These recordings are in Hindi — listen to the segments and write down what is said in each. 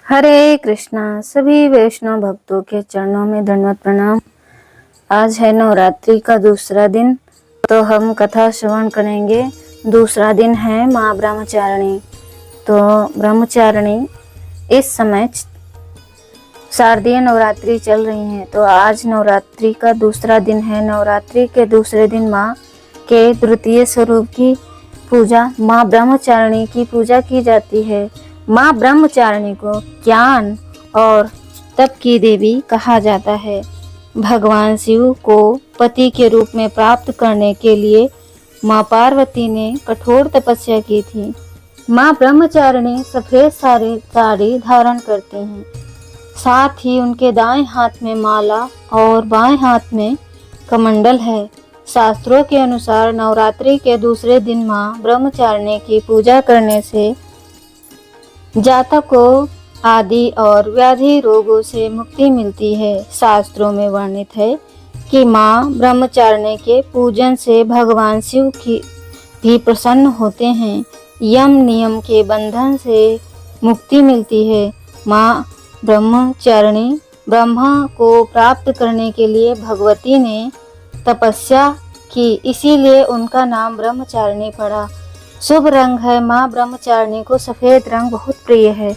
हरे कृष्णा। सभी वैष्णव भक्तों के चरणों में दंडवत प्रणाम। आज है नवरात्रि का दूसरा दिन, तो हम कथा श्रवण करेंगे। दूसरा दिन है माँ ब्रह्मचारिणी। तो ब्रह्मचारिणी इस समय शारदीय नवरात्रि चल रही है, तो आज नवरात्रि का दूसरा दिन है। नवरात्रि के दूसरे दिन माँ के द्वितीय स्वरूप की पूजा, माँ ब्रह्मचारिणी की पूजा की जाती है। माँ ब्रह्मचारिणी को ज्ञान और तप की देवी कहा जाता है। भगवान शिव को पति के रूप में प्राप्त करने के लिए माँ पार्वती ने कठोर तपस्या की थी। माँ ब्रह्मचारिणी सफेद साड़ी धारण करते हैं, साथ ही उनके दाएं हाथ में माला और बाएं हाथ में कमंडल है। शास्त्रों के अनुसार नवरात्रि के दूसरे दिन माँ ब्रह्मचारिणी की पूजा करने से जातक को आदि और व्याधि रोगों से मुक्ति मिलती है। शास्त्रों में वर्णित है कि माँ ब्रह्मचारिणी के पूजन से भगवान शिव की भी प्रसन्न होते हैं। यम नियम के बंधन से मुक्ति मिलती है। माँ ब्रह्मचारिणी ब्रह्मा को प्राप्त करने के लिए भगवती ने तपस्या की, इसीलिए उनका नाम ब्रह्मचारिणी पड़ा। शुभ रंग है। माँ ब्रह्मचारिणी को सफेद रंग बहुत प्रिय है।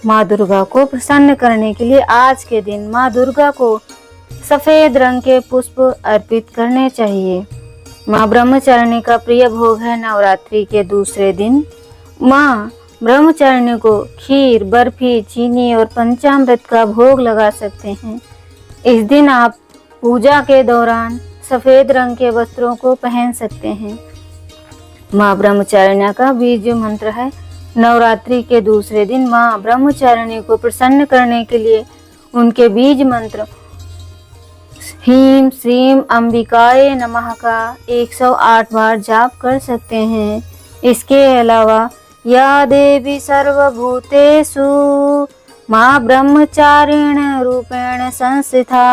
माँ दुर्गा को प्रसन्न करने के लिए आज के दिन माँ दुर्गा को सफेद रंग के पुष्प अर्पित करने चाहिए। माँ ब्रह्मचारिणी का प्रिय भोग है नवरात्रि के दूसरे दिन। माँ ब्रह्मचारिणी को खीर, बर्फी, चीनी और पंचामृत का भोग लगा सकते हैं। इस दिन आप पूजा के दौरान सफेद रंग के वस्त्रों को पहन सकते हैं। माँ ब्रह्मचारिणी का बीज मंत्र है। नवरात्रि के दूसरे दिन माँ ब्रह्मचारिणी को प्रसन्न करने के लिए उनके बीज मंत्र ह्रीं श्रीं अंबिकाय नमः का 108 बार जाप कर सकते हैं। इसके अलावा या देवी सर्वभूतेषु माँ ब्रह्मचारिण रूपेण संस्थिता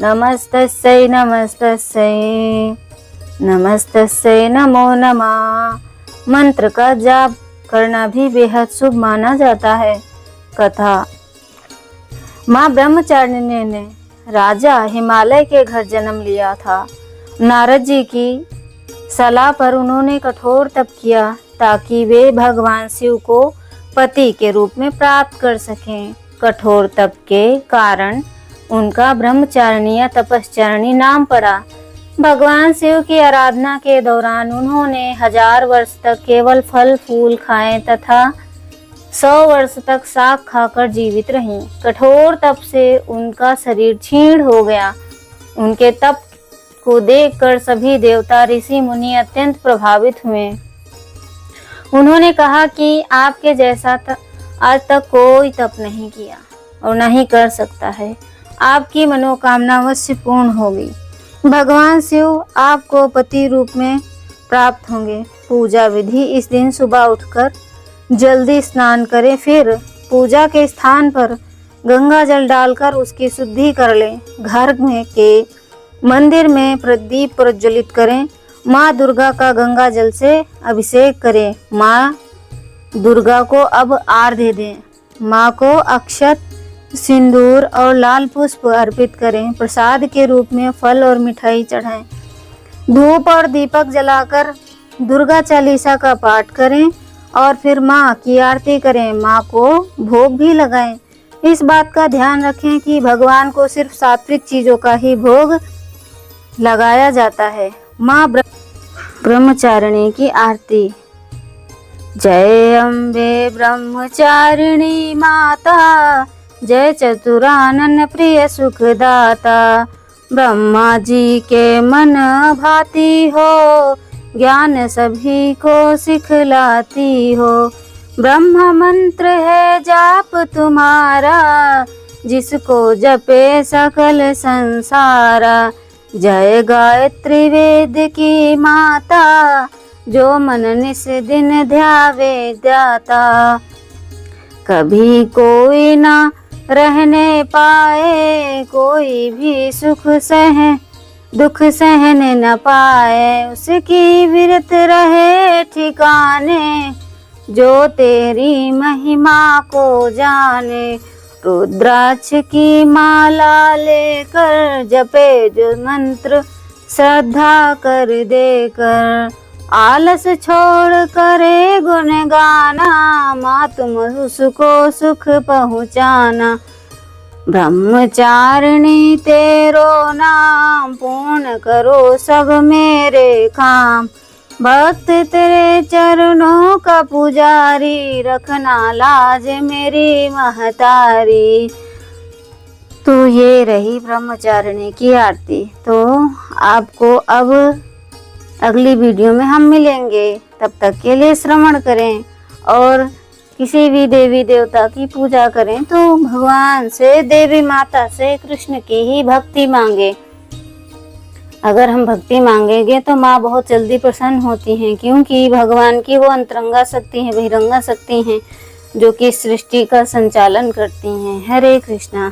नमस्तस्यै नमस्तस्यै नमस्तस्यै नमो नमः मंत्र का जाप करना भी बेहद शुभ माना जाता है। कथा। माँ ब्रह्मचारिणी ने राजा हिमालय के घर जन्म लिया था। नारद जी की सलाह पर उन्होंने कठोर तप किया ताकि वे भगवान शिव को पति के रूप में प्राप्त कर सकें। कठोर तप के कारण उनका ब्रह्मचारिणी या तपस्चारिणी नाम पड़ा। भगवान शिव की आराधना के दौरान उन्होंने 1000 वर्ष तक केवल फल फूल खाए तथा 100 वर्ष तक साग खाकर जीवित रहीं। कठोर तप से उनका शरीर क्षीण हो गया। उनके तप को देखकर सभी देवता, ऋषि, मुनि अत्यंत प्रभावित हुए। उन्होंने कहा कि आपके जैसा आज तक कोई तप नहीं किया और नहीं कर सकता है। आपकी मनोकामना अवश्य पूर्ण होगी। भगवान शिव आपको पति रूप में प्राप्त होंगे। पूजा विधि। इस दिन सुबह उठकर जल्दी स्नान करें, फिर पूजा के स्थान पर गंगा जल डालकर उसकी शुद्धि कर लें। घर में के मंदिर में प्रदीप प्रज्वलित करें। माँ दुर्गा का गंगा जल से अभिषेक करें। माँ दुर्गा को अब आर्घ्य दें। माँ को अक्षत, सिंदूर और लाल पुष्प अर्पित करें। प्रसाद के रूप में फल और मिठाई चढ़ाएं। धूप और दीपक जलाकर दुर्गा चालीसा का पाठ करें और फिर माँ की आरती करें। माँ को भोग भी लगाएं। इस बात का ध्यान रखें कि भगवान को सिर्फ सात्विक चीजों का ही भोग लगाया जाता है। माँ ब्रह्मचारिणी की आरती। जय अम्बे ब्रह्मचारिणी माता, जय चतुरानन प्रिय सुखदाता। ब्रह्मा जी के मन भाती हो, ज्ञान सभी को सिखलाती हो। ब्रह्म मंत्र है जाप तुम्हारा, जिसको जपे सकल संसारा। जय गायत्री वेद की माता, जो मन निस दिन ध्यावे दाता। कभी कोई ना रहने पाए, कोई भी दुख सहने न पाए। उसकी विरत रहे ठिकाने, जो तेरी महिमा को जाने। रुद्राक्ष की माला लेकर जपे जो मंत्र श्रद्धा कर देकर। आलस छोड़ करे गुण गाना, माँ तुम उसको सुख पहुँचाना। ब्रह्मचारिणी तेरो नाम, पूर्ण करो सब मेरे काम। भक्त तेरे चरणों का पुजारी, रखना लाज मेरी महतारी। तो ये रही ब्रह्मचारिणी की आरती। तो आपको अब अगली वीडियो में हम मिलेंगे, तब तक के लिए श्रवण करें और किसी भी देवी देवता की पूजा करें तो भगवान से, देवी माता से, कृष्ण की ही भक्ति मांगे। अगर हम भक्ति मांगेंगे तो माँ बहुत जल्दी प्रसन्न होती हैं, क्योंकि भगवान की वो अंतरंगा शक्ति है, बहिरंगा शक्ति हैं, जो कि सृष्टि का संचालन करती हैं। हरे कृष्णा।